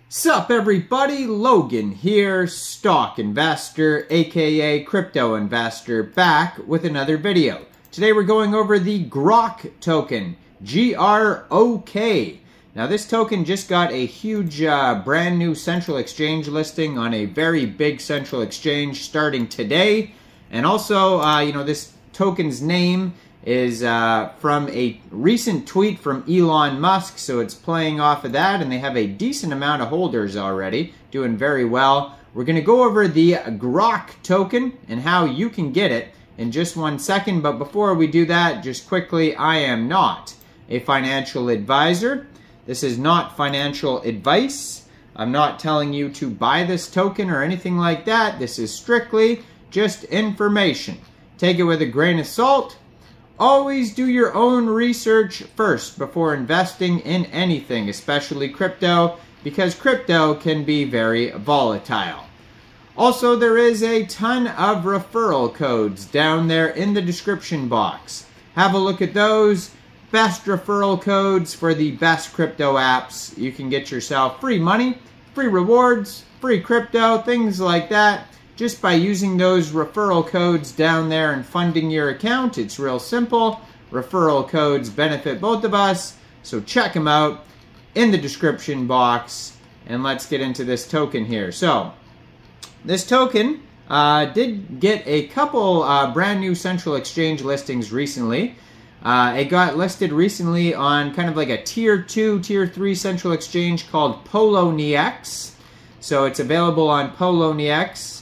Sup everybody, Logan here, stock investor, aka crypto investor, back with another video. Today we're going over the Grok token, G-R-O-K. Now this token just got a huge brand new central exchange listing on a very big central exchange starting today. And also, this token's name is from a recent tweet from Elon Musk, so it's playing off of that, and they have a decent amount of holders already, doing very well. We're going to go over the Grok token and how you can get it in just 1 second, but before we do that, just quickly, I am not a financial advisor. This is not financial advice. I'm not telling you to buy this token or anything like that. This is strictly just information. Take it with a grain of salt. Always do your own research first before investing in anything, especially crypto, because crypto can be very volatile. Also, there is a ton of referral codes down there in the description box. Have a look at those. Best referral codes for the best crypto apps. You can get yourself free money, free rewards, free crypto, things like that. Just by using those referral codes down there and funding your account. It's real simple. Referral codes benefit both of us, so check them out in the description box. And let's get into this token here. So, this token did get a couple brand new central exchange listings recently. It got listed recently on kind of like a tier 2, tier 3 central exchange called Poloniex. So it's available on Poloniex.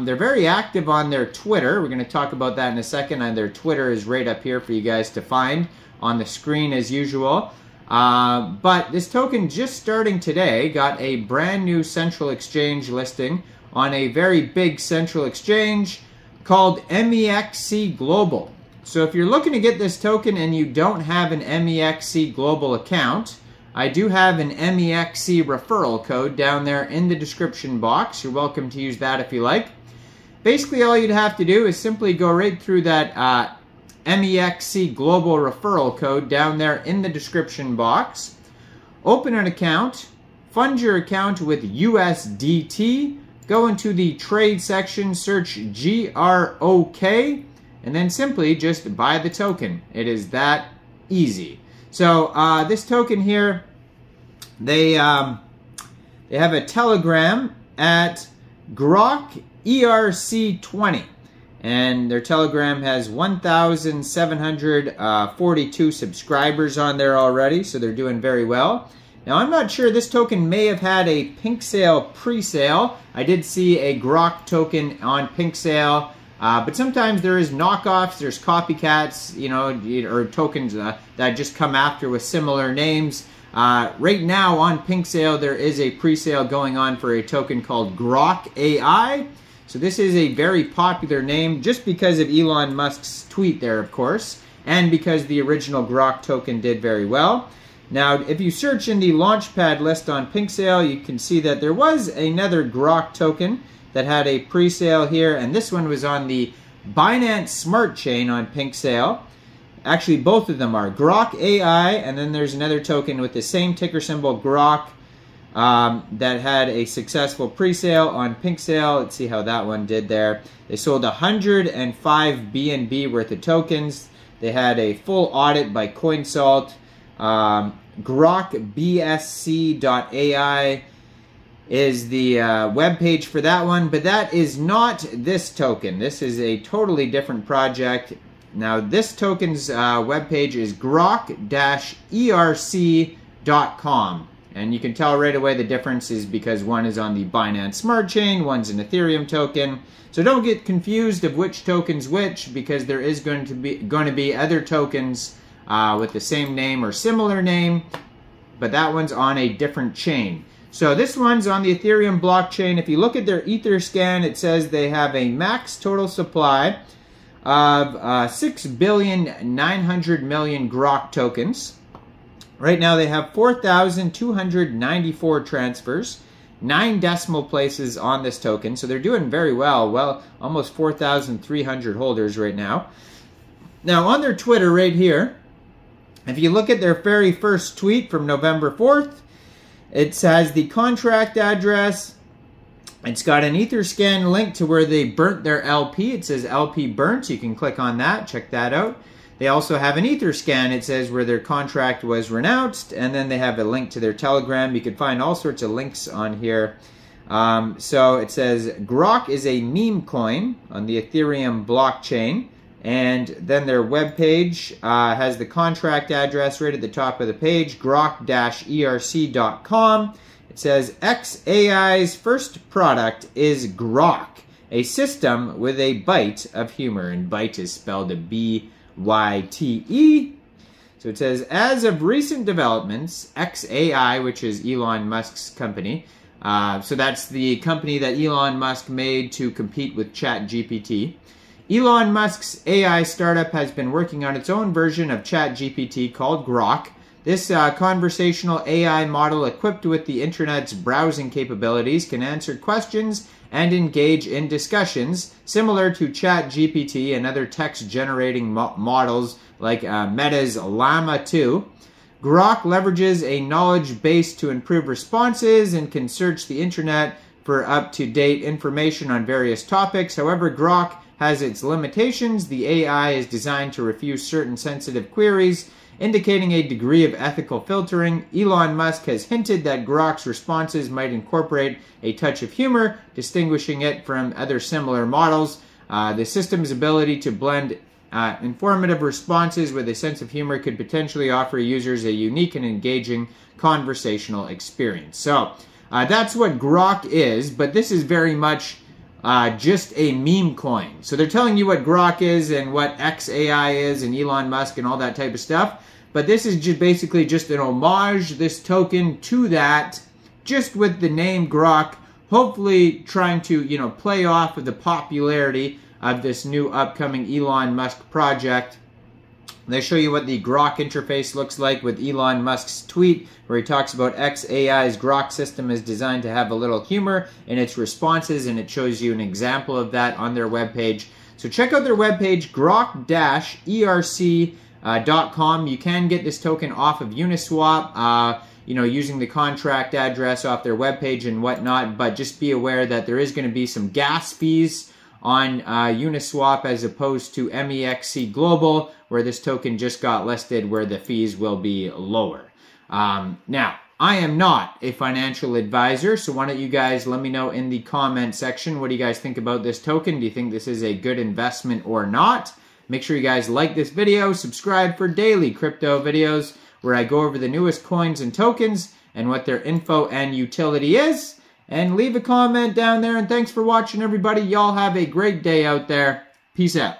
They're very active on their Twitter. We're going to talk about that in a second. And their Twitter is right up here for you guys to find on the screen as usual. But this token just starting today got a brand new central exchange listing on a very big central exchange called Mexc Global. So if you're looking to get this token and you don't have an Mexc Global account, I do have an Mexc referral code down there in the description box. You're welcome to use that if you like. Basically, all you'd have to do is simply go right through that Mexc Global referral code down there in the description box. Open an account. Fund your account with USDT. Go into the trade section, search GROK, and then simply just buy the token. It is that easy. So this token here, they have a Telegram at Grok ERC20, and their Telegram has 1,742 subscribers on there already, so they're doing very well. Now I'm not sure, this token may have had a pink sale pre-sale. I did see a Grok token on pink sale. But sometimes there is knockoffs, there's copycats, or tokens that just come after with similar names. Right now on Pink Sale, there is a pre-sale going on for a token called Grok AI. So this is a very popular name just because of Elon Musk's tweet there, of course, and because the original Grok token did very well. Now, if you search in the Launchpad list on Pink Sale, you can see that there was another Grok token that had a pre-sale here, and this one was on the Binance Smart Chain on Pink Sale. Actually, both of them are Grok AI, and then there's another token with the same ticker symbol, Grok, that had a successful pre-sale on Pink Sale. Let's see how that one did there. They sold 105 BNB worth of tokens. They had a full audit by CoinSalt. GrokBSC.ai is the web page for that one, but that is not this token. This is a totally different project. Now this token's web page is grok-erc.com, and you can tell right away the difference is because one is on the Binance Smart Chain, one's an Ethereum token. So don't get confused of which token's which, because there is going to be other tokens with the same name or similar name, but that one's on a different chain. So this one's on the Ethereum blockchain. If you look at their Etherscan, it says they have a max total supply of 6,900,000,000 Grok tokens. Right now they have 4,294 transfers, 9 decimal places on this token. So they're doing very well. Well, almost 4,300 holders right now. Now on their Twitter right here, if you look at their very first tweet from November 4th, It has the contract address. It's got an Etherscan link to where they burnt their LP. It says LP burnt. You can click on that. Check that out. They also have an Etherscan. It says where their contract was renounced. And then they have a link to their Telegram. You can find all sorts of links on here. So it says Grok is a meme coin on the Ethereum blockchain. And then their webpage has the contract address right at the top of the page, grok-erc.com. It says xAI's first product is Grok, a system with a bite of humor. And bite is spelled B-Y-T-E. So it says, as of recent developments, xAI, which is Elon Musk's company, so that's the company that Elon Musk made to compete with ChatGPT. Elon Musk's AI startup has been working on its own version of ChatGPT called Grok. This conversational AI model equipped with the internet's browsing capabilities can answer questions and engage in discussions similar to ChatGPT and other text-generating models like Meta's Llama 2. Grok leverages a knowledge base to improve responses and can search the internet for up-to-date information on various topics. However, Grok has its limitations. The AI is designed to refuse certain sensitive queries, indicating a degree of ethical filtering. Elon Musk has hinted that Grok's responses might incorporate a touch of humor, distinguishing it from other similar models. The system's ability to blend informative responses with a sense of humor could potentially offer users a unique and engaging conversational experience. So that's what Grok is, but this is very much just a meme coin. So they're telling you what Grok is and what xAI is and Elon Musk and all that type of stuff. But this is just basically just an homage, this token, to that, just with the name Grok, hopefully trying to, play off of the popularity of this new upcoming Elon Musk project. They show you what the Grok interface looks like with Elon Musk's tweet, where he talks about xAI's Grok system is designed to have a little humor in its responses, and it shows you an example of that on their webpage. So check out their webpage, grok-erc.com. You can get this token off of Uniswap, using the contract address off their webpage and whatnot, but just be aware that there is going to be some gas fees on Uniswap as opposed to Mexc Global, where this token just got listed, where the fees will be lower. Now, I am not a financial advisor, so why don't you guys let me know in the comment section, what do you guys think about this token? Do you think this is a good investment or not? Make sure you guys like this video, subscribe for daily crypto videos, where I go over the newest coins and tokens and what their info and utility is. And leave a comment down there, and thanks for watching, everybody. Y'all have a great day out there. Peace out.